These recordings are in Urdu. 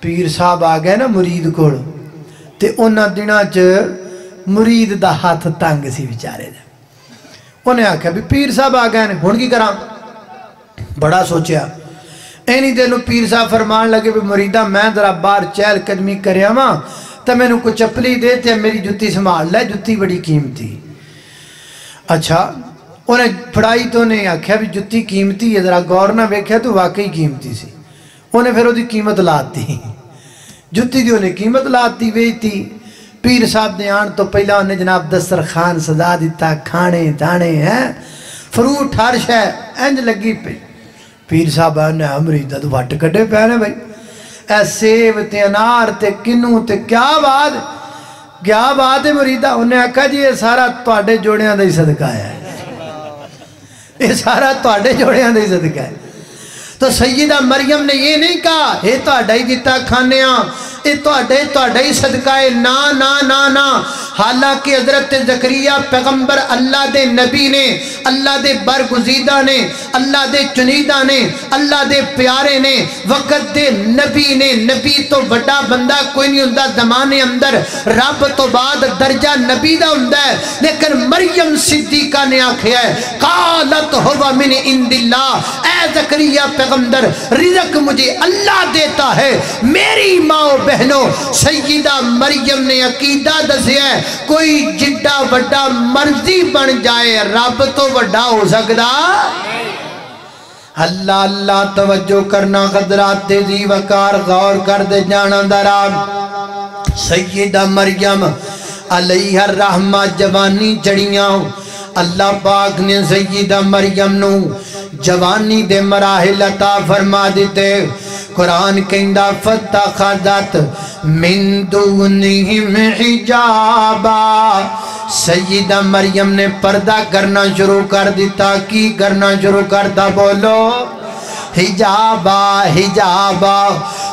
پیر صاحب آ گئے نا مرید کول تے انہاں دناں چ مرید دا ہاتھ تنگ سی بیچارے دا انہیں آکھا بھی پیر صاحب آ گئے ہن کی کراں بڑا سوچیا اینی دنوں پیر صاحب فرمان لگے بھی مریدہ میں ذرا باہر چہل قدمی کریا ماں تو میں نے کوئی چپلی دے تے میری جتی سنبھال لے جتی بڑی قیمتی اچھا انہیں پڑھائی تو انہیں آکھیا بھی جتی قیمتی ہے ذرا غور نہ ویکھیا تو واقعی قیمتی سی انہیں پھر وہ دی قیمت لاتی جتی دی انہیں قیمت لاتی ویچتی پیر صاحب نے آن تو پہلا انہیں جناب دسترخوان سجا دیتا کھانے دانے ہیں فروٹ ہر شے انج لگی پہ پیر صاحب نے مریدہ تو وٹ کٹے پہنے بھائی اے سیب تے انار تے کنوں تے کیا بات ہے مریدہ انہیں آکھا جی یہ سارا تواڈے جوڑیاں دا ہی صدقہ ہے یہ سارا تواڈے جوڑیاں دا ہی صدقہ ہے تو سیدہ مریم نے یہ نہیں کہا یہ تواڈا ہی دیتا کھانیاں یہ تواڈا ہی صدقہ ہے نا نا نا نا حالانکہ حضرت زکریا پیغمبر اللہ دے نبی نے اللہ دے برگزیدہ نے اللہ دے چنیدہ نے اللہ دے پیارے نے وقت دے نبی نے نبی تو بڑا بندہ کوئی نہیں ہوندہ زمانے اندر رب تو بعد درجہ نبی دا ہوندہ ہے لیکن مریم صدیقہ نے آکھیا ہے قالت ہوا من عند اللہ اے زکریا پیغمبر رزق مجھے اللہ دیتا ہے میری ماں و بہنوں سیدہ مریم نے عقیدہ دسیا ہے کوئی جڈا وڈا مرضی بن جائے رب تو وڈا ہو سکتا اللہ اللہ توجہ کرنا قدرات تیزی وقار غور کر دے جانا دراب سیدہ مریم علیہ الرحمہ جوانی چڑیاں اللہ پاک نے سیدہ مریم نو جوانی دے مراحل عطا فرما دیتے قرآن کہندہ فتخذت من دونہم حجابا سیدہ مریم نے پردہ کرنا شروع کر دیتا کی کرنا شروع کرتا بولو حجابا حجابا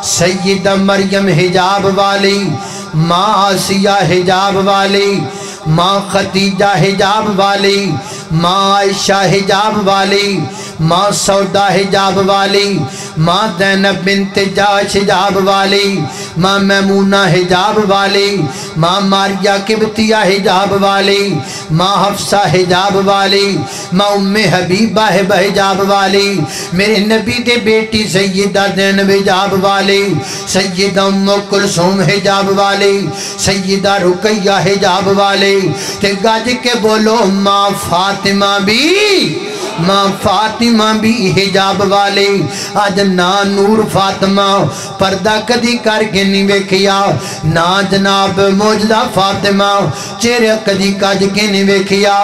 سیدہ مریم حجاب والی ماں آسیہ حجاب والی ماں خدیجہ حجاب والی ماں عائشہ حجاب والی ماں سودا حجاب والی ماں زینب بنت جاش حجاب والی ماں میمونہ حجاب والی ماں ماریہ قبطیہ حجاب والی ماں حفصہ حجاب والی ماں ام حبیبہ حجاب والی میرے نبی دے بیٹی سیدہ زینب حجاب والی سیدہ ام کلثوم حجاب والی سیدہ رقیہ حجاب والی تے گاج کے بولو ماں فاطمہ بھی حجاب والی آج نا نور فاطمہ پردہ کدی کر کے نہیں ویکھیا نا جناب موجزہ فاطمہ چہرے کدی کج کے نہیں ویکھیا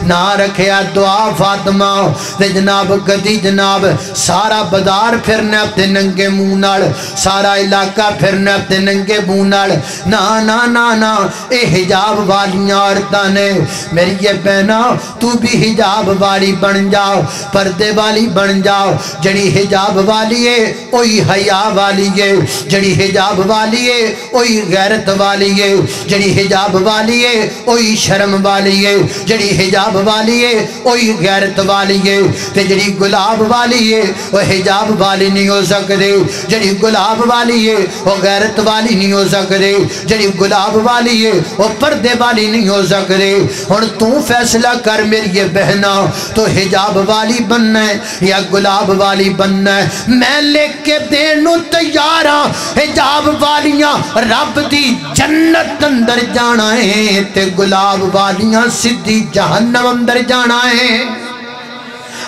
نا رکھیا دعا فاطمہ تے جناب کدی جناب سارا بازار پھرنے اپنے ننگے مونال سارا علاقہ پھرنے اپنے ننگے مونال نا نا نا نا اے حجاب والیاں عورتاں نے میری یہ بہنا تو بھی حجاب والی بن جاؤ پردے والی بن جاؤ جڑی حجاب والی ہے اوہی حیا والی ہے جڑی حجاب والی ہے اوہی غیرت والی ہے جڑی حجاب والی ہے اوہی شرم والی ہے جڑی حجاب والی ہے اوہی غیرت والی ہے تے جڑی گلاب والی ہے وہ حجاب والی نہیں ہو سکتے جڑی گلاب والی ہے وہ غیرت والی نہیں ہو سکتے جڑی گلاب والی ہے وہ پردے والی نہیں ہو سکتے اور تو فیصلہ کر میری بہنا تو حجاب والی بننا ہے یا گلاب والی بننا ہے میں لے کے دینوں تیارا حجاب والیاں رب دی جنت اندر جانا ہے تے گلاب والیاں سدھی جہنم اندر جانا ہے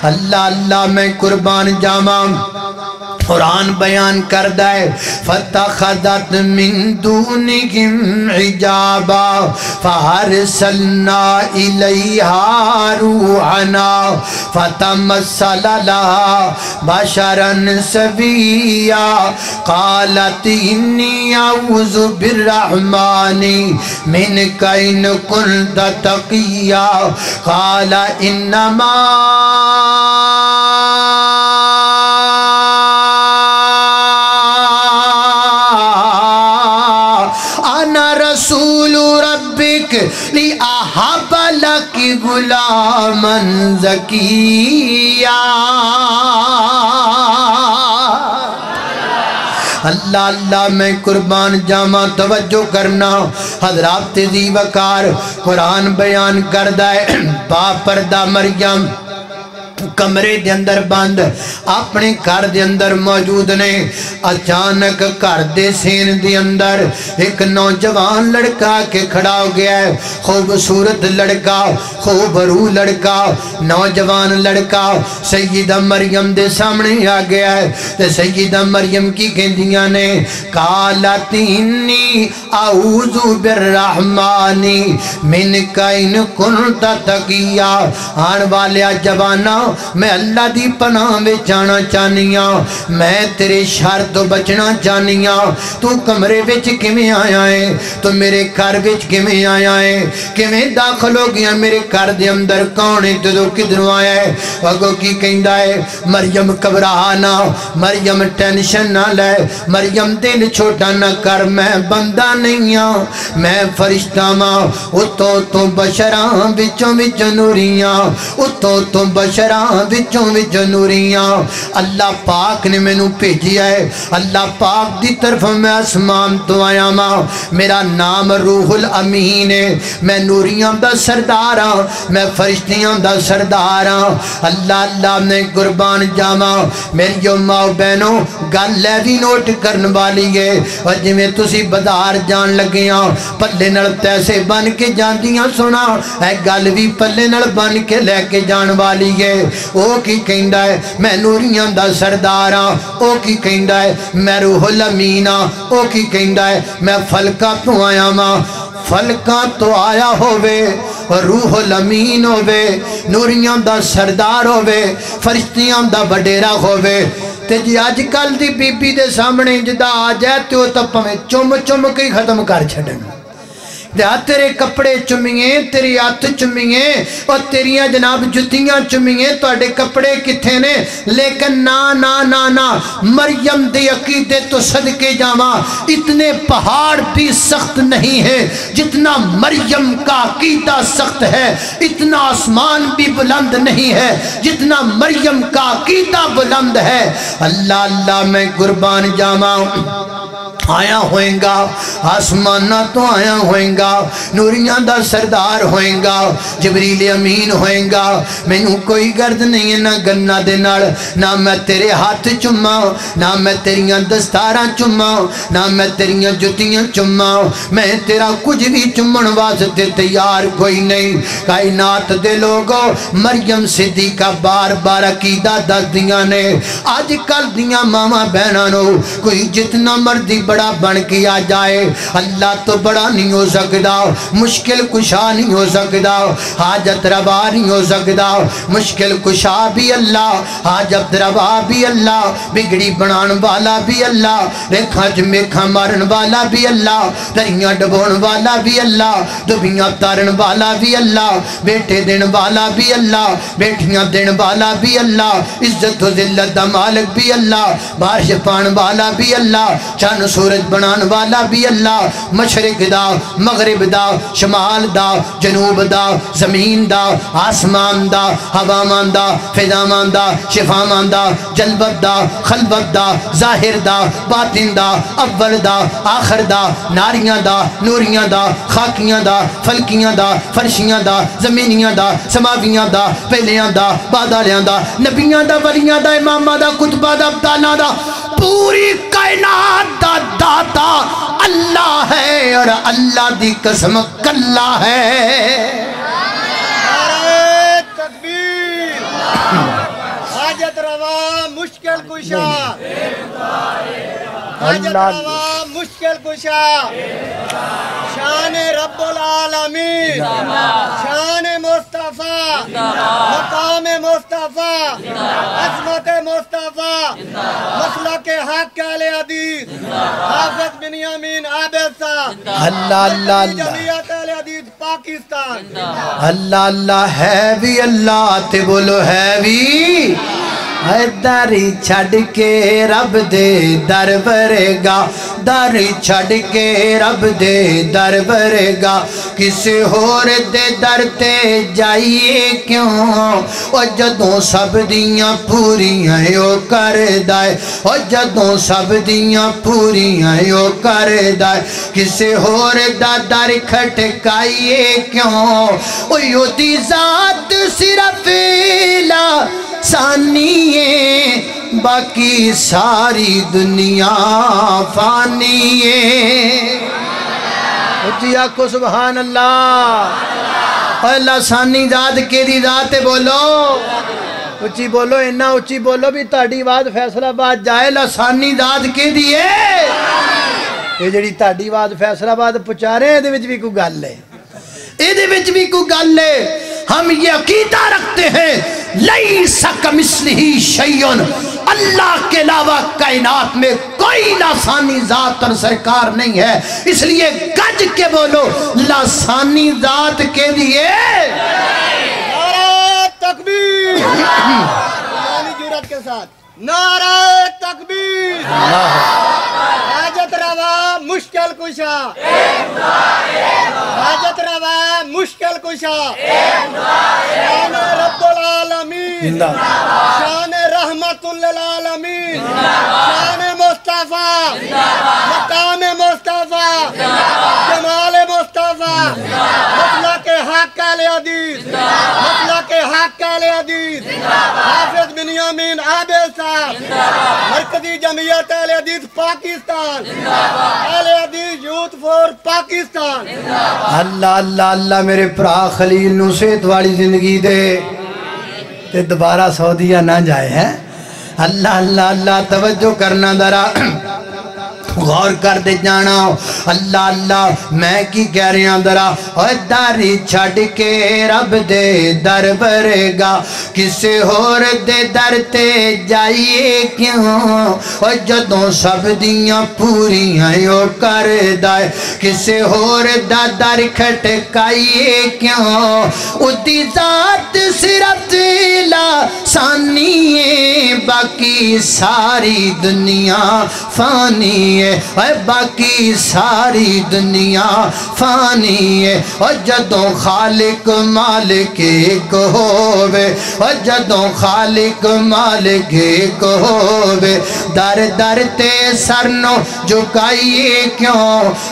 اللہ اللہ میں قربان جاواں قرآن بیان کردہ ہے فَتَخَذَتْ مِن دُونِهِمْ حِجَابًا فَأَرْسَلْنَا إِلَيْهَا رُوحَنَا فَتَمَثَّلَ لَهَا بَشَرًا سَوِيًّا قَالَتْ إِنِّي أَعُوذُ بِالرَّحْمَنِ مِنْكَ إِنْ كُنْتَ تَقِيًّا قَالَ إِنَّمَا لِأَحَبَّ لَكِ غُلَامًا زَكِيًّا اللہ اللہ میں قربان جاما توجہ کرنا حضرات ذی وقار قرآن بیان کردہ ہے با پردہ مریم کمرے دے اندر بند اپنے گھر دے اندر موجود نے اچانک گھر دے سین دے اندر ایک نوجوان لڑکا کے کھڑا ہو گیا ہے خوبصورت لڑکا خوبرو لڑکا نوجوان لڑکا سیدہ مریم دے سامنے آ گیا ہے تے سیدہ مریم کی گھندیاں نے قالت انی اعوذ بالرحمن منک ان کنت تقیا آن والیا جوانا میں اللہ دی پناہ میں جانا چاہنیاں میں تیرے شر تو بچنا چاہنیاں تو کمرے وچ کیویں آیا ہے تو میرے گھر وچ کیویں آیا ہے کیویں داخل ہو گیا میرے گھر دے اندر کون ہے تو کدھروں آیا ہے اگوں کی کہندا ہے مریم گھبرا نہ مریم ٹینشن نہ لے مریم دل چھوٹا نہ کر میں بندہ نہیں ہاں میں فرشتہ ماں اتو تو بشراں وچوں وچ نوریاں اتو تو بشراں وچوں وچ نوریاں اللہ پاک نے میں نو بھیجیا ہے اللہ پاک دی طرف میں آسمان تو آیا ماں میرا نام روح الامین ہے میں نوریاں دا سردار ہاں میں فرشتیاں دا سردار ہاں اللہ اللہ میں قربان جاواں میری ماں بہنوں گل ہے بھی نوٹ کرن والی ہے اور جی میں تسی بازار جان لگے ہاں پلے نال پیسے بن کے جاندیاں سنا اے گل بھی پلے نال بن کے لے کے جان والی ہے او کی کہندا ہے میں نوریاں دا سردار ہاں او کی کہندا ہے میں روح الامین ہاں او کی کہندا ہے میں فلکا تو آیا ماں فلکا تو آیا ہووے روح الامین ہووے نوریاں دا سردار ہووے فرشتیاں دا وڈیرا ہووے تے جی آج کل دی بی بی دے سامنے جدا آ جائے تو پویں چم چم کے ختم کر چھڈن تیرے کپڑے چمیے تیری ہاتھ چمیے اور تیریاں جناب جتیاں چمیے تواڈے کپڑے کتھے نے لیکن نا نا نا نا مریم دے عقیدے تو صدقے جاواں اتنے پہاڑ بھی سخت نہیں ہے جتنا مریم کا عقیدہ سخت ہے اتنا آسمان بھی بلند نہیں ہے جتنا مریم کا عقیدہ بلند ہے اللہ اللہ میں قربان جاواں آیا ہوئیں گا آسمانہ تو آیا ہوئیں گا نوریاں دا سردار ہوئیں گا جبریل امین ہوئیں گا میں نو کوئی گرد نہیں ہے نہ گنہ دے نال نہ میں تیرے ہاتھ چما نہ میں تیریاں دستاراں چما نہ میں تیریاں جتیاں چما میں تیرا کچھ بھی چمن واسطے تیار کوئی نہیں کائنات دے لوگو مریم صدیقہ بار بار عقیدہ دس دیاں نے آج کل دیاں ماما بہنانو کوئی جتنا مردی بڑا بن کے آ جائے اللہ تو بڑا نہیں ہو سکتا مشکل کشا نہیں ہو سکتا حاجت روا نہیں ہو سکتا مشکل کشا بھی اللہ حاجت روا بھی اللہ بگڑی بنان والا بھی اللہ ریکھاں میکھاں مارن والا بھی اللہ دریاں ڈبون والا بھی اللہ دبیاں تارن والا بھی اللہ بیٹے دن والا بھی اللہ بیٹیاں دن والا بھی اللہ عزت و ذلت دا مالک بھی اللہ بارش پان والا بھی اللہ چاند سورج بنان والا بھی اللہ مشرق دا مغرب دا شمال دا جنوب دا زمین دا آسمان دا ہوامان دا فضامان دا شفامان دا جلبت دا خلبت دا ظاہر دا باطن دا اول دا آخر دا ناریاں دا نوریاں دا خاکیاں دا فلکیاں دا فرشیاں دا زمینیاں دا سماویاں دا پہلیاں دا بادالیاں دا نبیاں دا ولیاں دا امامہ دا کتبہ دا ابدالہ دا پوری کائنات دا داتا اللہ ہے اور اللہ دی قسم کلا ہے تکبیر حاجت روا مشکل کشا حاجت روا مشکل کشا شان رب العالمین شان مصطفیٰ مقام مصطفیٰ عظمت مصطفیٰ مسلک حق علی حدیث حافظ بنیامین عابد صاحب اللہ اللہ اللہ جمعیت علی حدیث پاکستان اللہ اللہ ہے بھی اللہ تے بولو ہے بھی داری چھڑ کے رب دے در برگا داری چھڑ کے رب دے در برگا کسی ہور دے در تے جائیے کیوں او جدوں سب دیاں پوریاں او کر دائے او جدوں سب دیاں پوریاں او کر دائے کسی ہور دا در کھٹکائیے کیوں او یو دی ذات صرف لا ثانی ہے باقی ساری دنیا فانی ہے اچھی آنکھو سبحان اللہ اللہ ثانی ذات کے دی ذات بولو اچھی بولو انہا اچھی بولو بھی تاڑی واد فیصلہ بات جائے لسانی ذات کے دیئے یہ جڑی تاڑی واد فیصلہ بات پچا رہے ہیں دے وچ بھی کوئی گل ہے دے وچ بھی کوئی گل ہے ہم یہ عقیدہ رکھتے ہیں لیس کمثلہ شیء اللہ کے علاوہ کائنات میں کوئی لاسانی ذات اور سرکار نہیں ہے اس لیے گج کے بولو لاسانی ذات کے دیئے نعرہ تکبیر پرانی جرات کے ساتھ نعرہ تکبیر حاجت روا مشکل کشا حاجت روا مشکل کشا شان رب العالمین شان رحمت للعالمین شان مصطفیٰ مقام مصطفیٰ جمال مصطفیٰ مسلک حق اہل حدیث مسلک حق اہل حدیث حافظ بنیامین عابد صاحب مرکزی جمعیت اہل حدیث پاکستان اہل حدیث یوتھ فور پاکستان اللہ اللہ اللہ میرے پرا خلیل نو صحت والی زندگی دے تے دوبارہ سعودیہ نہ جائے ہیں اللہ اللہ اللہ توجہ کرنا درا غور کر دے جانا اللہ اللہ میں کی کہہ رہی ہوں درا اور داری چھڑ کے رب دے در برگا کسے ہور دے در تے جائیے کیوں اور جدوں سب دیاں پوریاں او کر دائے کسے ہور دا در کھٹکائیے کیوں او دی ذات صرف لا ثانی ہے باقی ساری دنیا فانی ہے اے باقی ساری دنیا فانی ہے اور جدوں خالق مالک ایک ہووے اور جدوں خالق مالک ایک ہووے در در تے سرنو جھکائیے کیوں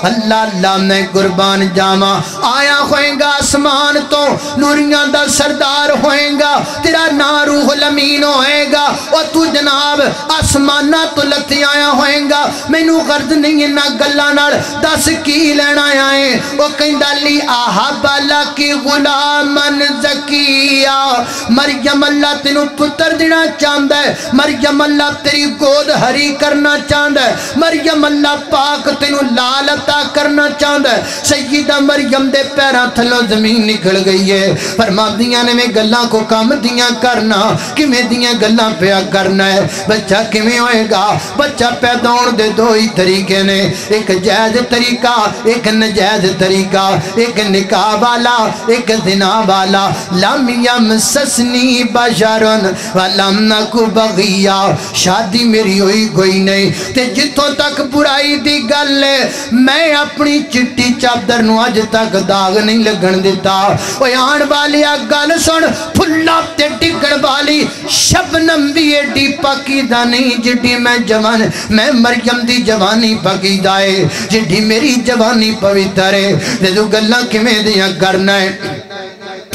اللہ اللہ میں قربان جاما آیا ہوئیں گا آسمان تو نوریاں دا سردار ہوئیں گا تیرا نا روح الامین ہوئے گا اور تو جناب آسمانہ تو لگتی آیا ہوئیں گا میں نو غرض نہیں ہے نا گلانار دس کی لینا آئے وہ کہیں ڈالی آہا بالا کی غلامن زکیہ مریم اللہ تینو پتر دینا چاند ہے مریم اللہ تیری گود ہری کرنا چاند ہے مریم اللہ پاک تینو لالتا کرنا چاند ہے سیدہ مریم دے پیرا تھلو زمین نکل گئی ہے فرما دیاں نے میں گلاں کو کام دیاں کرنا کہ میں دیاں گلاں پیا کرنا ہے بچہ کمیں ہوئے گا بچہ پیدون دے دو ہی طریقے نے ایک جائز طریقہ ایک نجائز طریقہ ایک نکاح والا ایک زنا والا لم یمسسنی بشرن ولم نکو بغیہ شادی میری ہوئی کوئی نہیں تے جتوں تک برائی دی گل ہے میں اپنی چٹی چادر نو اج تک داغ نہیں لگن دیتا اوے آن والی گل سن پھلا تے ڈگن والی شبنم بھی ایڈی پاکی دا نہیں جڈی میں جوان میں مریم دی جوانی پاکی دائے جڈی میری جوانی پویتر ہے دے گلاں کمیں دیاں کرنا ہے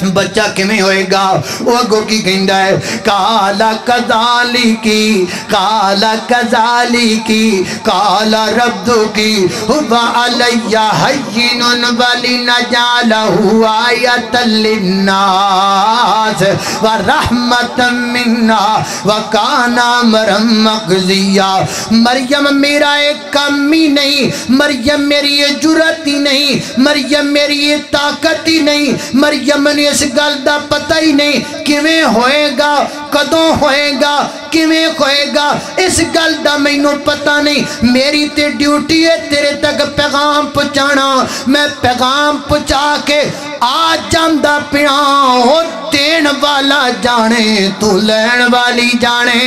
بچہ کمیں ہوئے گا وہ گو کی گھنڈا ہے کالا کذالی کی کالا کذالی کی کالا ربدو کی ہوا علیہ حینن ولی نجالہ آیت للناس ورحمت مننا وکانا مرم مقضیہ مریم میرا ایک کم ہی نہیں مریم میری یہ جرت ہی نہیں مریم میری یہ طاقت ہی نہیں مریم نے اس گل دا پتہ ہی نہیں کیویں ہوئے گا کدوں ہوئے گا کیویں ہوئے گا اس گل دا مینوں پتہ نہیں میری تے ڈیوٹی ہے تیرے تک پیغام پہنچانا میں پیغام پہنچا کے آ جاندا پیاں او دین والا جانے تو لین والی جانے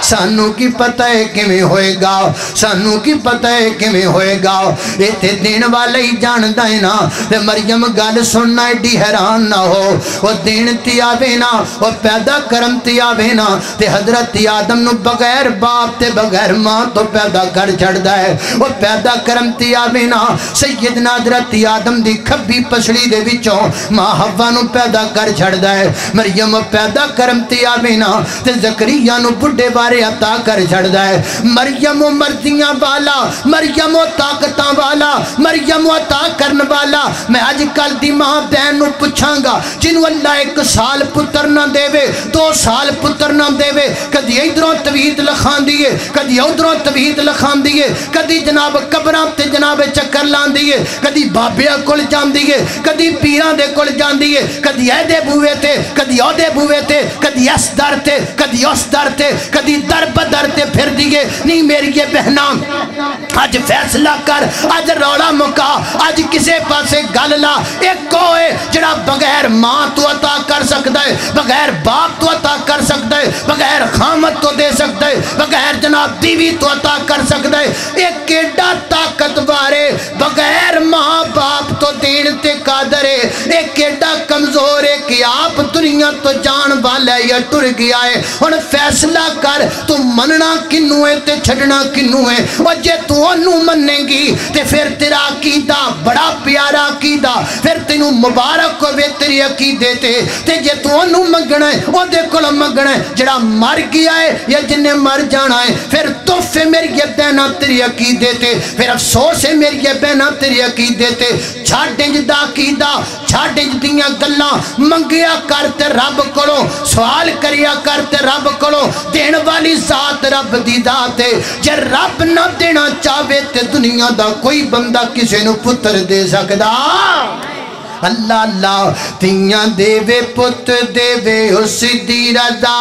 سانو کی پتہ ہے کیویں ہوئے گا سانو کی پتہ ہے کیویں ہوئے گا ایتھے دین والا ہی جاندا ہے نا تے مریم گل سننا ایڈی حیران نہ ہو او دین تے آوے نا او پیدا کرم تے آوے نا تے حضرت آدم نو بغیر باپ تے بغیر ماں تو پیدا کر چھڑدا ہے او پیدا کرم تے آوے نا سیدنا حضرت آدم دی کھبی پسڑی دے وچوں ماں حوا نو پیدا کر چھڑدا ہے مریم پیدا کرم تے آوے نا تے زکریا نو بڈھے بارے عطا کر چھڑدا ہے مریم مرضیاں والا مریم طاقتاں والا مریم عطا کرن والا میں آج کل دی ماں بہن نو پوچھاں گا جنوں اللہ 1 سال پتر نہ دے 2 سال پتر نہ دے کدی ادھروں تویت لکھاندی ہے کدی ادھروں تویت لکھاندی ہے کدی جناب قبراں تے جناب چکر لاندی ہے کدی بابیاں کول جاندی ہے کدی پیراں دے کول جاندی ہے کدی اے دے بوئے تے کدی او دے بوئے تے کدی اس در تے کدی اس در تے کدی در بدر تے پھر دیئے نہیں میری یہ بہنام آج فیصلہ کر آج روڑا مکا آج کسے پاسے گللا ایک کوئے جڑا بغیر ماں تو عطا کر سکتا ہے بغیر باپ تو عطا کر سکتا ہے بغیر خامت تو دے سکتا ہے بغیر جناب بیوی تو عطا کر سکتا ہے ایک کیڑا طاقت بارے بغیر ماں باپ تو دین تے قادر ہے ایک کیڑا کمزور ہے کہ آپ دنیا تو جان والا یا ٹر گیا ہے اور فیصلہ کر تو مننا کنوں ہے تے چھڑنا کنوں ہے اور جے تو انہوں مننے گی تے پھر تیرا عقیدہ بڑا پیارا عقیدہ پھر تینوں مبارک ہوئے تیری عقیدے تے جے تو انہوں منگنا ہے وہ دے کل منگنا ہے جڑا مر گیا ہے یا جنہیں مر جانا ہے پھر توفے میری یہ بہنا تیری عقیدے تے پھر افسوس ہے میری یہ بہنا تیری عقیدے تے چھاڑیں جدا عقیدہ چھاڑیں جدیاں گلاں منگیا کرتے رب کرو سوال کریا کرتے رب کرو دین والی ذات رب دی ذات ہے جے رب نہ دینا چاہے تے دنیا دا کوئی بندہ کسے نو پتر دے سکدا اللہ اللہ تیاں دے وے پت دے وے اس دی رضا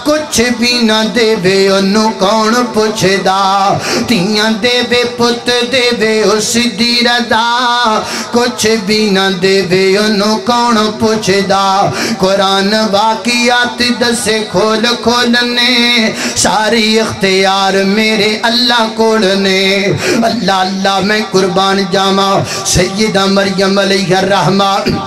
کچھ بھی نہ دے وے انہوں کون پوچھے دا تیاں دے وے پت دے وے اس دی رضا کچھ بھی نہ دے وے انہوں کون پوچھے دا قرآن واقعات دسے کھول کھولنے ساری اختیار میرے اللہ کھولنے اللہ اللہ میں قربان جاما سیدہ مریم علیہ الرحمن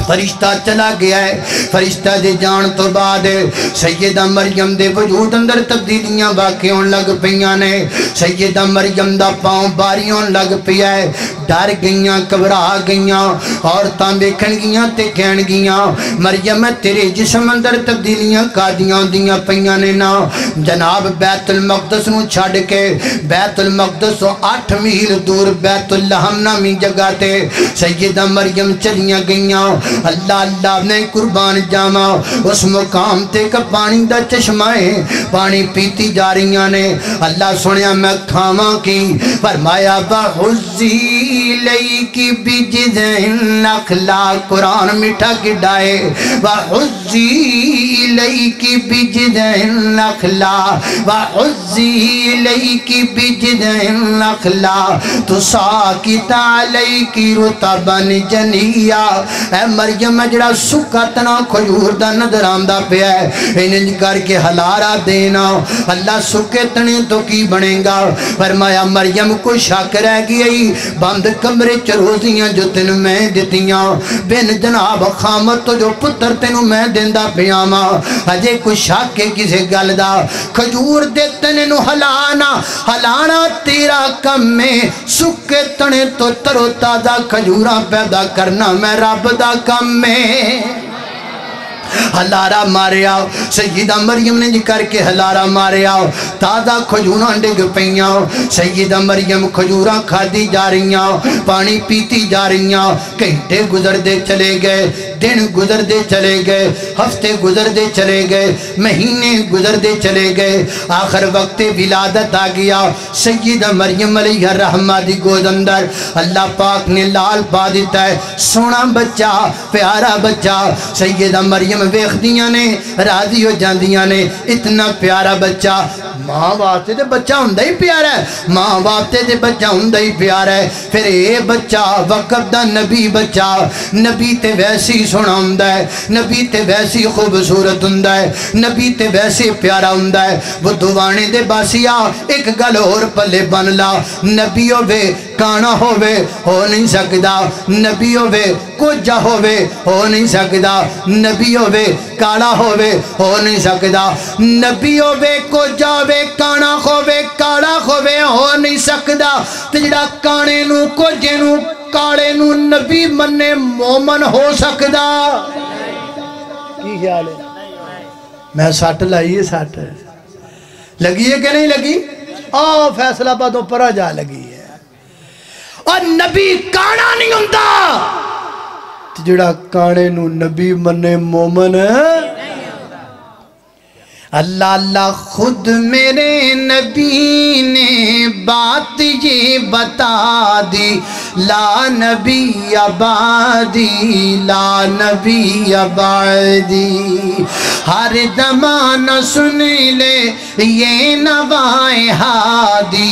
فرشتہ چلا گیا ہے فرشتہ دے جان تو بعد سیدہ مریم دے وجود اندر تبدیلیاں باقیوں لگ پیاں نے سیدہ مریم دا پاؤں باریوں لگ پیا ہے ڈر گئیاں کبرا گئیاں عورتاں بیکھن گیاں تے کہن گیاں مریم تیرے جسم اندر تبدیلیاں کادیاں دیاں پیاں نے نا جناب بیت المقدس نو چھڑ کے بیت المقدس 8 میل دور بیت اللحم نامی جگہ تے سیدہ مریم چلیاں گئیاں اللہ اللہ نے قربان جاما اس مقام تے کا پانی دا چشمائے پانی پیتی جا رہیاں نے اللہ سنیا میں کھاما کی فرمایا وَحُزِّي لَيْكِ بِجِذْعِ النَّخْلَةِ قرآن میٹھا گڈائے وَحُزِّي لَيْكِ بِجِذْعِ النَّخْلَةِ وَحُزِّي لَيْكِ بِجِذْعِ النَّخْلَةِ تُسَاقِطْ عَلَيْكِ رُطَبًا جَنِيًّا اے مریم جڑا سکا تنا کھجور دا نظر آمدہ پہ ہے انہیں کر کے حلارہ دینا اللہ سکے تنے تو کی بنے گا فرمایا مریم کو شک رہ گئی بند کمرے چروزیاں جو تن میں دیتیاں بین جناب خامت تو جو پتر تنو میں دیندہ پیاما اجے کو شک کے کسے گل دا کھجور دے تنے نو حلانا تیرا کم میں سکے تنے تو ترو تازہ کھجورہ پیدا کرنا میں رب دا کم میں ہلارہ مارے آؤ سیدہ مریم نے کر کے ہلارہ مارے آؤ تازہ کھجوراں ڈگ پئیاں سیدہ مریم کھجوراں کھادی جا رہیاں پانی پیتی جا رہیاں گھنٹے گزر دے چلے گئے دن گزر دے چلے گئے، ہفتے گزر دے چلے گئے، مہینے گزر دے چلے گئے، آخر وقت ولادت آ گیا سیدہ مریم علیہ الرحمہ دی گود اندر اللہ پاک نے لال پا دیتا ہے، سونا بچہ، پیارا بچہ۔ سیدہ مریم ویکھ دیاں نے، راضی ہو جاندیاں نے، اتنا پیارا بچہ، ماں واسطے تے بچہ ہوندا ہی پیارا ہے، ماں واسطے تے بچہ ہوندا ہی پیارا ہے۔ پھر اے بچہ وقت دا نبی بچہ، نبی تے ویسی سونا ہوندا ہے، نبی تے ویسی خوبصورت ہوندا ہے، نبی تے ویسے پیارا ہوندا ہے۔ وہ دوانے دے باسیا ایک گل اور پلے بن لا، نبی ہووے کانا ہووے ہو نہیں سکدا، نبی ہووے کوجا ہووے ہو نہیں سکدا، نبی ہووے کالا ہووے ہو نہیں سکدا، نبی ہووے کوجا ہووے کانا ہووے کالا ہووے ہو نہیں سکدا۔ تے جڑا کانے نو کوجے نو کالے نو نبی مننے مومن ہو سکدا؟ کی خیال ہے؟ میں سٹ لائیے، سٹ لگی ہے کہ نہیں لگی؟ فیصلہ بادوں پرا جا لگی ہے۔ اور نبی کانا نہیں ہوندا، جڑا کانے نو نبی مننے مومن اللہ اللہ۔ خود میرے نبی نے بات یہ بتا دی، لا نبی آبادی، لا نبی آبادی۔ ہر زمانہ سن لے یہ نوائے ہادی،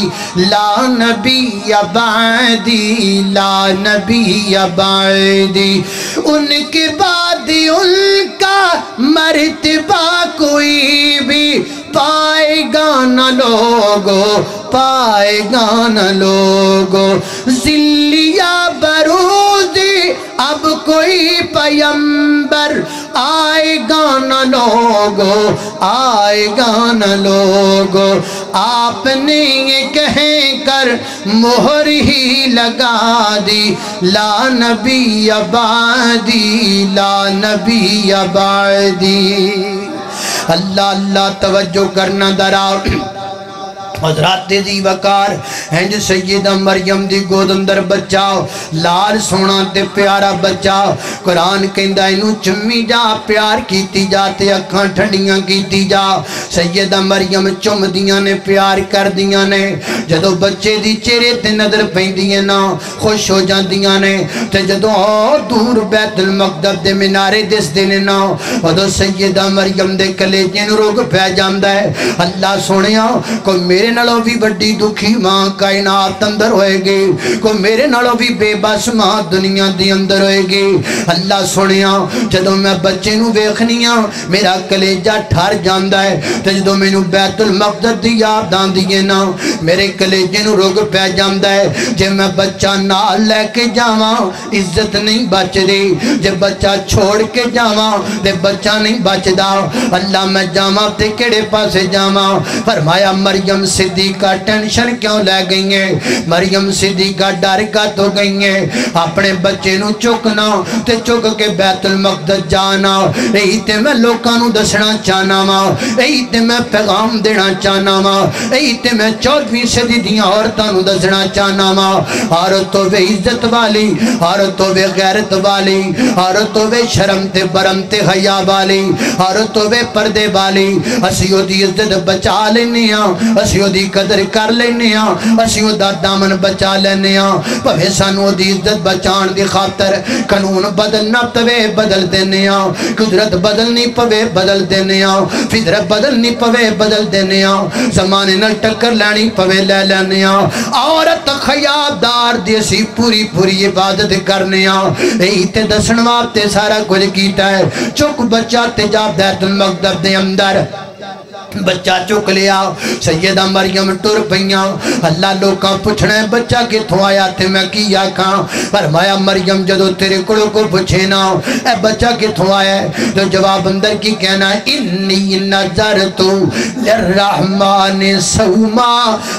لا نبی آبادی، لا نبی آبادی۔ ان کے بعد ان کا مرتبہ کوئی بھی پائے گا نہ لوگو، پائے گا نہ لوگو۔ ذلیہ بروزی اب کوئی پیمبر آئے گا نہ لوگو، آئے گا نہ لوگو۔ آپ نے یہ کہہ کر مہر ہی لگا دی، لا نبی آبادی، لا نبی آبادی۔ اللہ اللہ توجہ کرنا درا حضرات دی وقار ہیں جو سیدہ مریم دی گود اندر بچہ لال سونا تے پیارا بچہ قرآن کہندا انو چمی جا پیار کیتی جا تے اکھاں ٹھنڈیاں کیتی جا سیدہ مریم چم دیاں نے پیار کر دیاں نے جدو بچے دی چہرے تے نظر پیندیاں نا خوش ہو جاندیاں نے تے جدو دور بیت المقدس دے منارے دس دینے نا ودو سیدہ مریم دے کلیجے نو روگ پہ جاندہ ہے اللہ سونیا کوئی میرے نالوں بھی بڑی دکھی ماں کائنات اندر ہوئے گی کو میرے نالوں بھی بے بس ماں دنیا دی اندر ہوئے گی اللہ سنیا جدو میں بچے نو ویکھنیاں میرا کلیجہ ٹھار جاندہ ہے جدو میں نو بیت المقدس دی یاد آن دیئے نا میرے کلیجے نو روگ پہ جاندہ ہے جب میں بچہ نال لے کے جاواں عزت نہیں بچ دی جب بچہ چھوڑ کے جاواں دے بچہ نہیں بچ دا اللہ میں جاواں تے کڑے پاسے جاواں فرمایا مریم صدیقہ ٹینشن کیوں لے گئی ہیں مریم صدیقہ ڈر کا تو گئی ہیں اپنے بچے نو چکنا تے چک کے بیت المقدس جانا یہی تے میں لوکانو دسنا چاہنا ماں یہی تے میں پیغام دینا چاہنا ماں یہی تے میں 14ویں صدی دیاں عورتانو دسنا چاہنا ماں عورتوں وے عزت والی عورتوں وے غیرت والی عورتوں وے شرم تے برم تے حیا والی عورتوں وے پردے والی اسیو دی عزت بچا لینے اسیو دی قدر کر لینے اسیو دا دامن بچا لینے پوے سانو دی عزت بچان دی خاطر قانون بدلنا پوے بدل دینے قدرت بدلنی پوے بدل دینے فطرت بدلنی پوے بدل دینے زمانے نل ٹکر لینی پوے لے لینے عورت خیابدار دیسی پوری پوری عبادت کرنے ایتے دسنواب تے سارا کچھ کیتا ہے چک بچہ تے جا بیت المقدس دے اندر بچہ چک لیا سیدہ مریم ٹر پئیاں اللہ لوکاں پوچھنا ہے بچہ کتھوں آیا تے میں کیا کھاں فرمایا مریم جدو تیرے کڑوں کو پوچھے نا اے بچہ کتھوں آیا ہے تو جواب اندر کی کہنا ہے انی نظرتو للرحمن سوما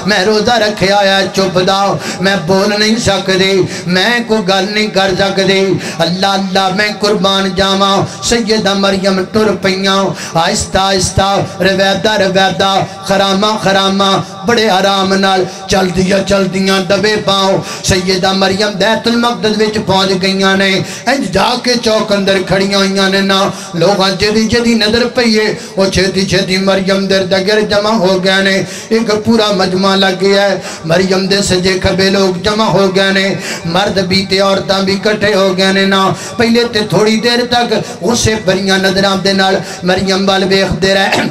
میں روزہ رکھے آیا چپ دا میں بول نہیں سکدے میں کو گل نہیں کر سکدے اللہ اللہ میں قربان جاواں سیدہ مریم ٹر پئیاں آہستہ آہستہ روایت ویدا رویدا خراما خراما بڑے آرام نال چل دیاں دبے پاؤں سیدہ مریم بیت المقدس وچ پہنچ گئیاں نے انج جا کے چوک اندر کھڑیاں ہوئیاں نے نا لوگاں جدی نظر پئیے وہ چھتی مریم در دگر جمع ہو گئے نے ایک پورا مجمع لگ گیا ہے مریم دے سجے کھبے لوگ جمع ہو گئے نے مرد بھی تے عورتاں بھی کٹھے ہو گئے نے نا پہلے تے تھوڑی دیر تک غصے بھریاں نظراں دے نال مریم وال ویکھدے رہے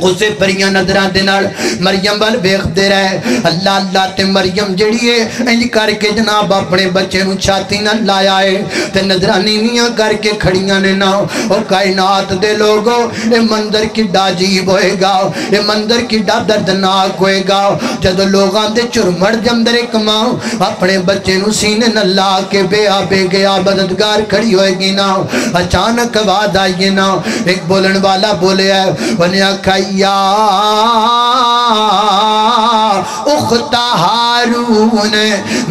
غصے بھریاں نظراں دے نال مریم وال ویکھدے رہے اللہ اللہ تے مریم جڑی ہے انج کر کے جناب اپنے بچے نوں چھاتی نال لایا ہے تے نظراں نیویاں کر کے کھڑیاں نے نا او کائنات دے لوگو اے منظر کڈا عجیب ہوئے گا اے منظر کڈا دردناک ہوئے گا جدو لوگاں دے چرمڑ جمدر ایک ماں اپنے بچے نوں سینے نال لا کے بے آبے گیا بددگار کھڑی ہوئے گی نا اچانک آواز آئیے نا ایک بولن والا بولے ہے انہیں آکھا یا اخت ہارون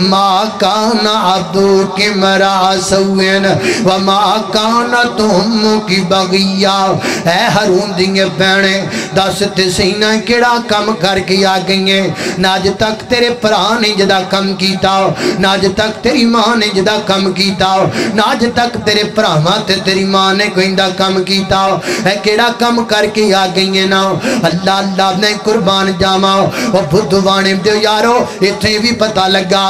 ما کان عبدک امرأ سوء وما کانت امک بغیا اے ہارون دیئے بہنے دس تے سینہ کیڑا کم کر کے آ گئی ہیں ناج تک تیرے پرا نے جدا کم کیتا ناج تک تیری ماں نے جدا کم کیتا ناج تک تیرے پراواں تے تیری ماں نے گوئندہ کم کیتا اے کیڑا کم کر کے آ گئی ہیں نا اللہ اللہ نے قربان جاما وہ بدھوانے دے یارو اتنے بھی پتہ لگا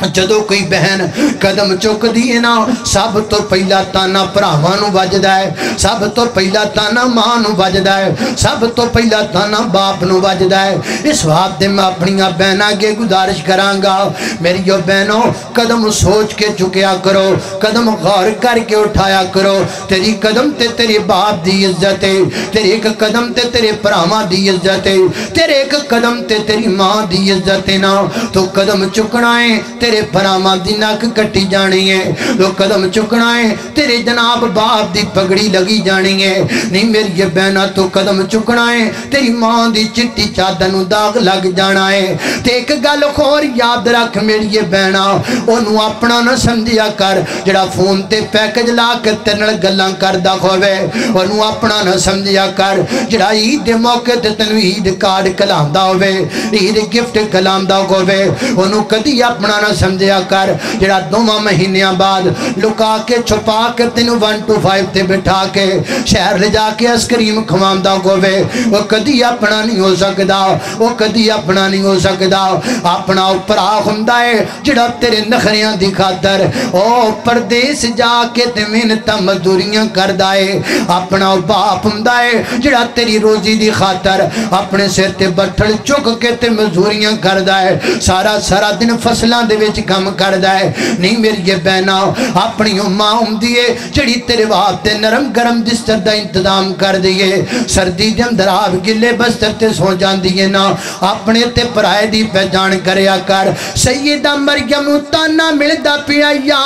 جدو کوئی بہن قدم چک دیئے نا سب تو پہلا تانا پراوانو وجدہ ہے سب تو پہلا تانا مانو وجدہ ہے سب تو پہلا تانا باپنو وجدہ ہے اس وقت میں اپنی بہن آگے گزارش کرانگا میری بہنوں قدم سوچ کے چکیا کرو قدم غور کر کے اٹھایا کرو تیری قدم تے تیری باپ دی عزت ہے تیری ایک قدم تے تیرے پراواں دی عزت ہے تیرے ایک قدم تے تیری ماں دی عزت ہے نا تو قدم چکنا ہے تیرے پراما دی ناک کٹی جانی ہے تو قدم چکنا ہے تیرے جناب باپ دی پگڑی لگی جانی ہے نہیں میری یہ بہنہ تو قدم چکنا ہے تیری ماں دی چٹی چادنو داغ لگ جانا ہے تے ایک گل خور یاد رکھ میری یہ بہنہ انہوں اپنا نہ سمجھیا کر جڑا فون تے پیکج لا کے تنل گلان کر دا خوے انہوں اپنا نہ سمجھیا کر جڑا عید دے موقع تے تنو عید کارڈ کلام دا ہوئے عید گفٹ کلام دا ہوئے انہوں کدی اپنا نہ سمجھیا کر جڑا دوما مہینیاں بعد لکا کے چھپا کے تینو 1 to 5 تے بٹھا کے شہر لے جا کے اسکریم کھوامدہ گوے وہ کدی اپنا نہیں ہو سکدا وہ کدی اپنا نہیں ہو سکدا اپنا اوپر آخندہ ہے جڑا تیرے نخریاں دی خاطر او پردیس جا کے تے محنتاں مزدوریاں کر دائے اپنا باپ ہندہ ہے جڑا تیری روزی دی خاطر اپنے سر تے بٹھل چک کے تے مزدوریاں کر دائے سارا دن فصلان دے وچ کم کر دائے نہیں میری یہ بہنہ اپنی اماں دیئے جڑی تیرے باپ تے نرم گرم بستر دا انتظام کر دیئے سردی دے اندر آپ گلے بستر تے سو جان دیئے نا اپنے تے پرائے دی پہچان کریا کر سیدہ مریم تانا ملدا پیا یا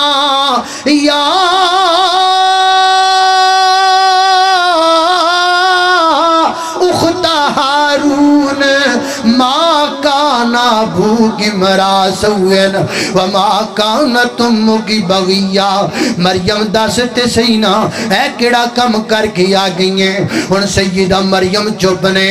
اخت ہارون ما کانا ابوکی امرأ سوء وما کانت امکی بغیا مریم داستے سینا اے کیڑا کم کر کے آ گئی ہیں ان سیدہ مریم چپ نے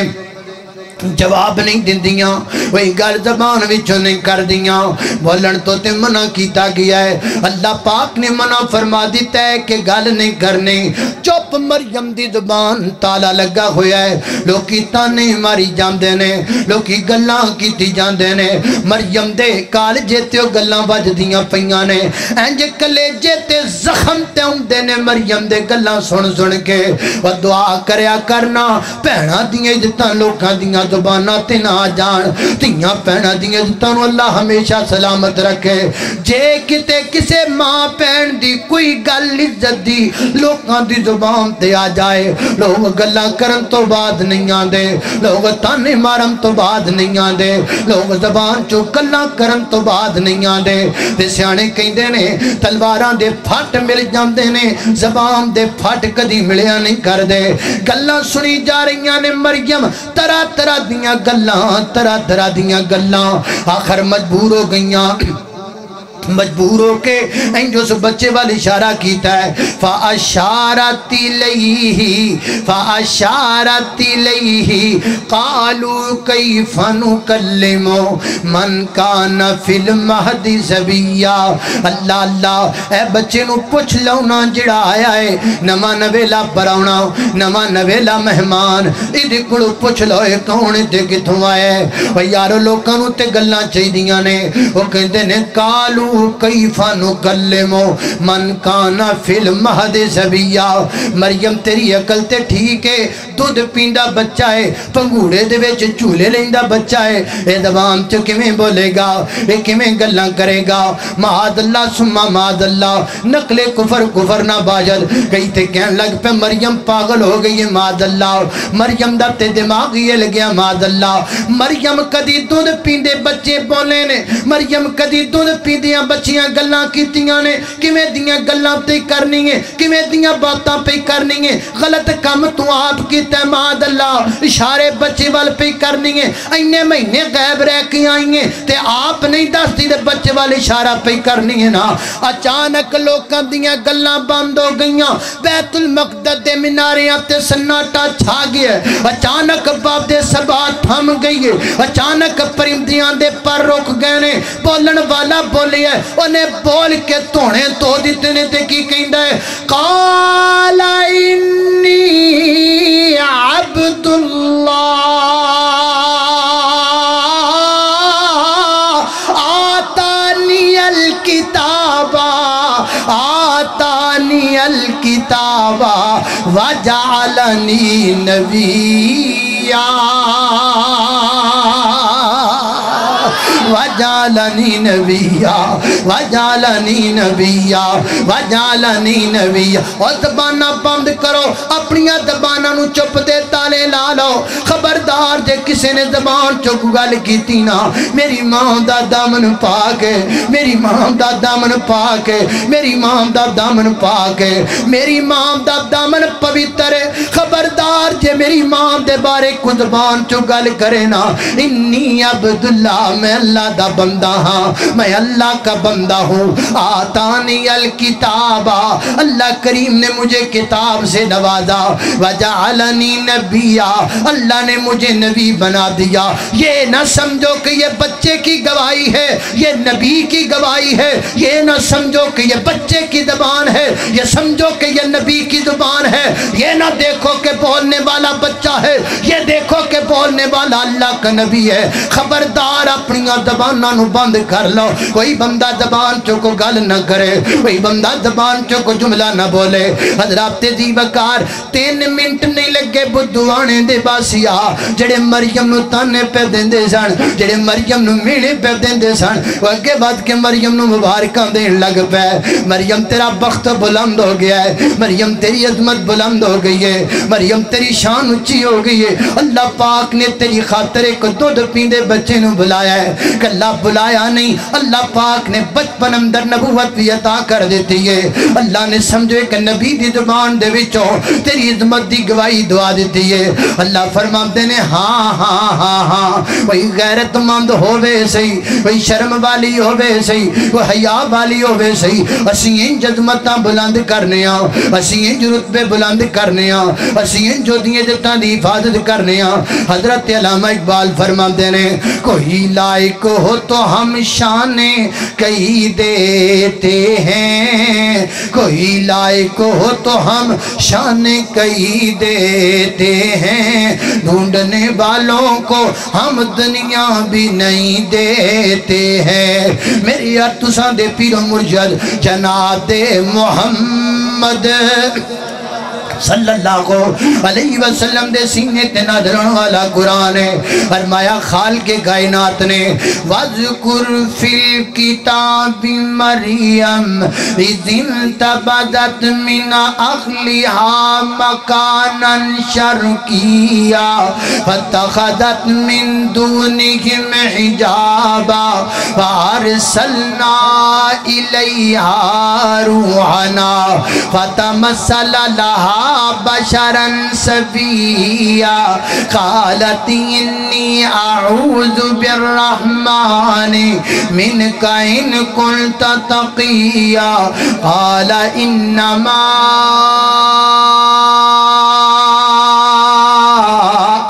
جواب نہیں دن دیاں وہی گل زبان وچوں نہیں کر دیاں بولن تو تے منع کیتا گیا ہے اللہ پاک نے منع فرما دیتا ہے کہ گل نہیں کرنے چپ مریم دی زبان تالا لگا ہویا ہے لوکی تانے ماری جاندے نے لوکی گلاں کیتی جاندے نے مریم دے کال جیتے ہو گلاں وج دیاں پیاں نے انج کلے جیتے زخم تے ہوندے نے مریم دے گلاں سن کے و دعا کریا کرنا بہنا دیاں عزتاں لوکاں دیاں زبانہ تے نہ جان تیاں پہنا دیاں جتانو اللہ ہمیشہ سلامت رکھے جے کتے کسے ماں پہن دی کوئی گل عزت دی لوگاں دی زبان تے آ جائے لوگ گلہ کرن تو بعد نہیں آن دے لوگ تانے مارن تو بعد نہیں آن دے لوگ زبان چو گلہ کرن تو بعد نہیں آن دے تے سیانے کہیں دے نے تلواراں دے پھٹ مل جان دے نے زبان دے پھٹ کدی ملیا نہیں کر دے گلہ سنی جا رہی نے مریم طرح دیاں گلاں طرح دیاں گلاں آخر مجبور ہو گئیاں مجبور ہو کے جو اس بچے والا اشارہ کیتا ہے فَأَشَارَتْ إِلَيْهِ قَالُوا كَيْفَ نُكَلِّمُ مَنْ كَانَ فِي الْمَهْدِ صَبِيًّا اللہ اللہ اے بچے نو پوچھ لو نا جڑا آیا ہے نواں نویلا پراونا نواں نویلا مہمان ایدے کولوں پوچھ لو اے کون تے کتھوں آیا ہے او یارو لوکاں نو تے گلاں چاہیدیاں نے او کہندے نے قالوا کیف نکلم من کان فی المہد صبیا مریم تیری عقل تے ٹھیک ہے دودھ پیندا بچہ ہے پنگوڑے دے وچ جھولے لیندا بچہ ہے اے زبان چ کیویں بولے گا اے کیویں گلاں کرے گا معاذ اللہ ثم معاذ اللہ نقل کفر نہ باجد کئی تے کہن لگ پہ مریم پاگل ہو گئی ہے معاذ اللہ مریم دا تے دماغ ہل گیا معاذ اللہ مریم کدی دودھ پیندے بچے بولے نے مریم کدی دودھ پیندیاں بچیاں گلاں کیتیاں نے کیویں دیاں گلاں تے کرنی ہے کیویں دیاں باتاں پہ کرنی ہے غلط کام تو آپ کیتا ہے معاذ اللہ اشارے بچے وال پہ کرنی ہے اینے مہینے غیب رہ کے آئی ہیں تے آپ نہیں دستی دے بچے وال اشارہ پہ کرنی ہے نا اچانک لوکاں دیاں گلاں بند ہو گئیاں بیت المقدس دے مناریاں تے سناٹا چھا گیا اچانک باب دے سبا تھم گئی ہے اچانک پرندیاں دے پر رک گئے نے بولن والا بولی ہے انہیں بول کے تونے تو دیتے نے تے کی کہندہ ہے قال انی عبداللہ آتانی الکتاب وجعلنی نبیّا وجعلنی نبیّا اور زبانہ بند کرو اپنیاں زبانہ نو چپ دے تالے لا لو خبردار جے کسے نے زبان چک گل کیتی نا میری ماں دا دامن پاک ہے میری ماں دا دامن پاک ہے میری ماں دا دامن پاک ہے میری ماں دا دامن پویتر ہے خبردار جے میری ماں دے بارے کو زبان چک گل کرے نا انی عبداللہ میں اللہ دا بندہ ہاں میں اللہ کا بندہ ہوں آتانی الکتاب اللہ کریم نے مجھے کتاب سے نوازا وجعلنی نبیّا اللہ نے مجھے نبی بنا دیا یہ نہ سمجھو کہ یہ بچے کی گواہی ہے یہ نبی کی گواہی ہے یہ نہ سمجھو کہ یہ بچے کی زبان ہے یہ سمجھو کہ یہ نبی کی زبان ہے یہ نہ دیکھو کہ بولنے والا بچہ ہے یہ دیکھو کہ بولنے والا اللہ کا نبی ہے خبردار اپنی زبانہ نو بند کر لو کوئی بندہ زبان چکو گل نہ کرے کوئی بندہ زبان چکو جملہ نہ بولے حضرات تیزی وقار 3 منٹ نہیں لگے بدوانے دے باسیا جڑے مریم نو تانے پہ دیندے سن جڑے مریم نو میڑے پہ دیندے سن وہ اگے بعد کے مریم نو مبارکاں دین لگ پہ مریم تیرا بخت بلند ہو گیا ہے مریم تیری عظمت بلند ہو گئی ہے مریم تیری شان اچھی ہو گئی ہے اللہ پاک نے تیری خاطر ایک دودھ پیندے بچے نو بلایا ہے کہ اللہ بلایا نہیں اللہ پاک نے بچپن اندر نبوت بھی عطا کر دیتی ہے اللہ نے سمجھے کہ نبی دی زبان دے وچوں تیری عظمت دی گواہی دعا دیتی ہے اللہ فرماتے نے ہاں ہاں ہاں ہاں وہی غیرت مند ہووے صحیح وہی شرم والی ہووے صحیح وہ حیا والی ہووے صحیح اسی انج عظمتاں بلند کرنے ہاں اسی انج رتبے بلند کرنے ہاں اسی انج جو دیے جتاں دی حفاظت کرنے ہاں حضرت علامہ اقبال فرماتے نے کوئی لائق ہو تو ہم شانیں کئی دیتے ہیں کوئی لائق ہو تو ہم شانیں کئی دیتے ہیں ڈھونڈنے والوں کو ہم دنیا بھی نہیں دیتے ہیں میری ارتساں دے پیر و مرشد جناب محمد صلی اللہ علیہ وسلم دے سینے تے نادرن والا قرآن ہے فرمایا خالق کائنات نے وَذْكُرْ فِي الْكِتَابِ مَرْيَمَ اِذِ انْتَبَذَتْ مِنْ أَهْلِهَا مَكَانًا شَرْقِيًّا فَاتَّخَذَتْ مِنْ دُونِهِمْ حِجَابًا فَأَرْسَلْنَا إِلَيْهَا رُوحَنَا فَتَمَثَّلَ لَهَا بشرا سویا قالت انی اعوذ بالرحمن منک ان کنت تقیا قال انما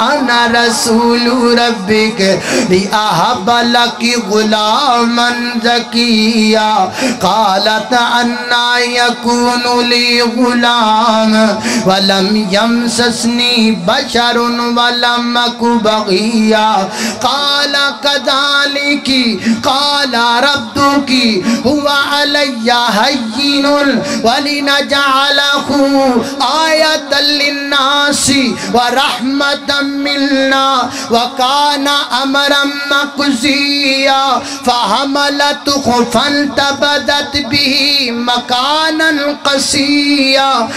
انا رسول ربک لأہب لک غلاما زکیا قالت انا یکون لی غلام ولم یمسسنی بشر ولم اک بغیا قال کذالک قال ربک هو علی ہین ولنجعلہ آیۃ للناس ورحمة منا وكان أمرا مقضيا فحملته فانتبذت به مكانا قصيا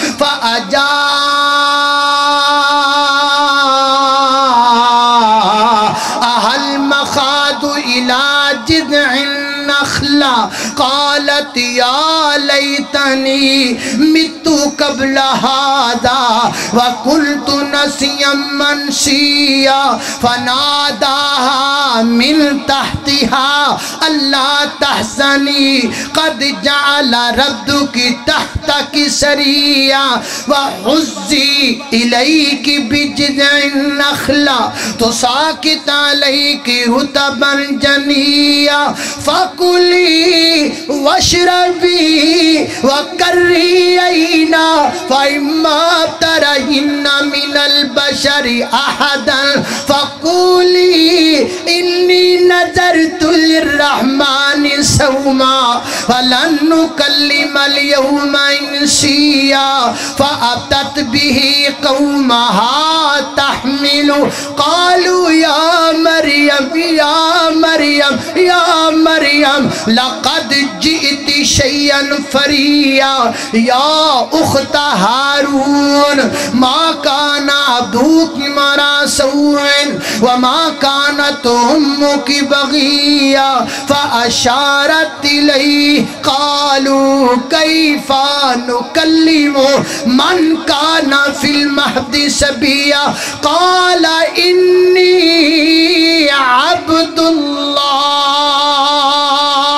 فأجاءها المخاض إلى جذع النخلة قالت يا ليتني مت قبل هذا وكنت نسيا منسيا فناداها من تحتها ألا تحزني قد جعل ربك تحتك سريا وحزي إليك بجذع النخلة تساقط عليك رطبا جنيا فكلي واشربي وقري عينا فإما ترين من البشر أحدا فقولي إني نذرت للرحمن صوما فلن نكلم اليوم إنسيا فأتت به قومها تحمل قالوا يا مريم يا مريم يا مريم لقد جئت شيئا فريا يا أخت هارون ما كان أبوك امرأ سوء وما كانت أمك بغيا فأشارت إليه قالوا كيف نكلم من كان في المهد صبيا قال إني عبد الله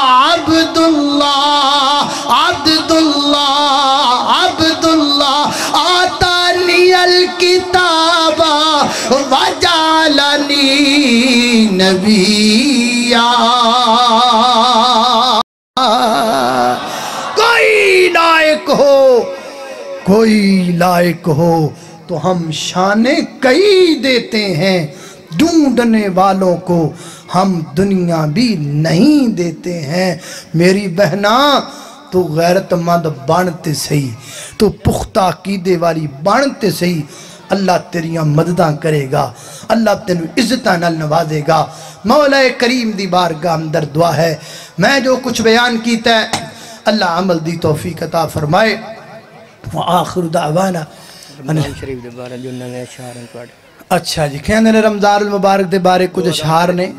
عبد الله عبد الله عبد الله آتاني الكتاب وجعلني نبيا کوئی لائق ہو کوئی لائق ہو تو ہم شانے کئی دیتے ہیں ڈھونڈنے والوں کو ہم دنیا بھی نہیں دیتے ہیں میری بہنا تو غیرت مند بانتے سہی تو پختہ عقیدے والی بانتے سہی اللہ تیریاں مدداں کرے گا اللہ تینو عزتاں نال نوازے گا مولا کریم دی بارگاہ اندر دعا ہے میں جو کچھ بیان کیتا ہے اللہ عمل دی توفیق عطا فرمائے وآخر دعوانا رمضان شریف دے بارے جو نوے اشعار ہیں پڑھ اچھا جی کہنے نے رمضان المبارک دے بارے کچھ اشعار نے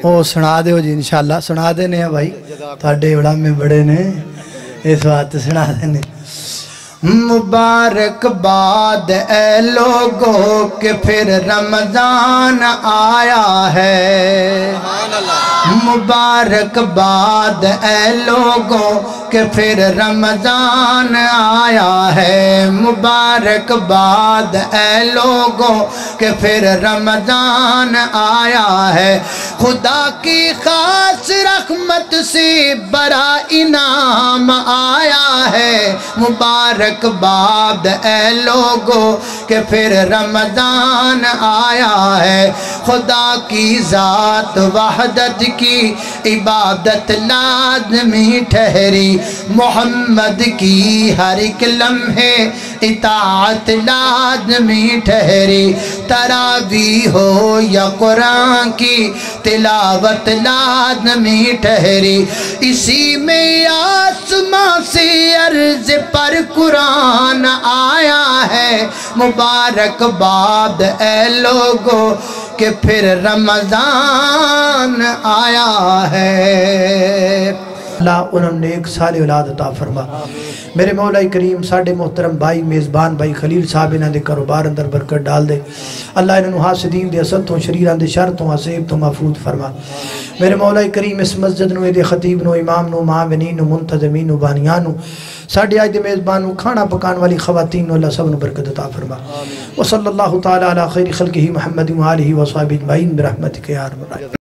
وہ سنا دے ہو جی انشاءاللہ سنا دے نے بھائی تھاڑے اڑا میں بڑے نے اس بات سنا دے نے مبارک باد اے لوگوں کہ پھر رمضان آیا ہے مبارک باد اے لوگوں کہ پھر رمضان آیا ہے مبارک باد اے لوگوں کہ پھر رمضان آیا ہے خدا کی خاص رحمت سے بڑا انعام آیا ہے مبارک باد اے لوگوں کہ پھر رمضان آیا ہے خدا کی ذات وحدت کی عبادت لازمی ٹھہری محمد کی ہر ایک لمحے اطاعت لازمی ٹھہری تراویح ہو یا قرآن کی تلاوت لازمی ٹھہری اسی میں آسمان سے عرض پر قرآن آیا ہے مبارک باد اے لوگوں کہ پھر رمضان آیا ہے اللہ انہوں نے ایک سال اولاد عطا فرما میرے مولا کریم ساڑھے محترم بھائی میزبان بھائی خلیل صاحب انہوں نے کاروبار اندر برکت ڈال دے اللہ انہوں حاسدین دے اصد تو شریران دے شر تو حسیب تو محفوظ فرما میرے مولا کریم اس مسجد نو دے خطیب نو امام نو معاونین نو منتظمین نو بانیان نو ساڑھے آج دے میزبان نو کھانا پکان والی خواتین نو اللہ سب نو برکت عطا فرما وصلی اللہ تعالی علی خیر خلقہ محمد و آلہ و صحابہ اجمعین برحمتک یا ارحم الراحمین